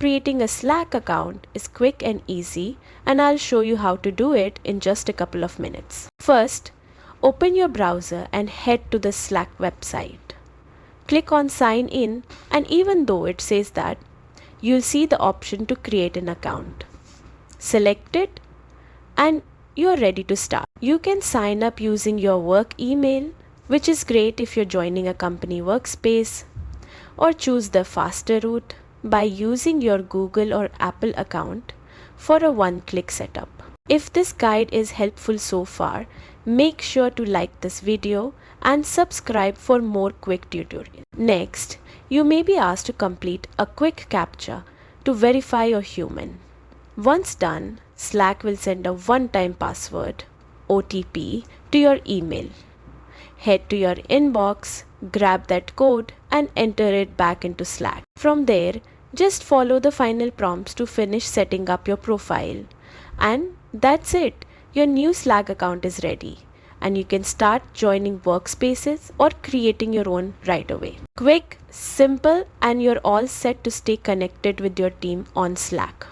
Creating a Slack account is quick and easy, and I'll show you how to do it in just a couple of minutes. First, open your browser and head to the Slack website. Click on Sign In, and even though it says that, you'll see the option to create an account. Select it and you're ready to start. You can sign up using your work email, which is great if you're joining a company workspace, or choose the faster route by using your Google or Apple account for a one-click setup. If this guide is helpful so far, make sure to like this video and subscribe for more quick tutorials. Next, you may be asked to complete a quick CAPTCHA to verify you're human. Once done, Slack will send a one-time password, OTP, to your email. Head to your inbox, grab that code and enter it back into Slack. From there, just follow the final prompts to finish setting up your profile. And that's it. Your new Slack account is ready, and you can start joining workspaces or creating your own right away. Quick, simple, and you're all set to stay connected with your team on Slack.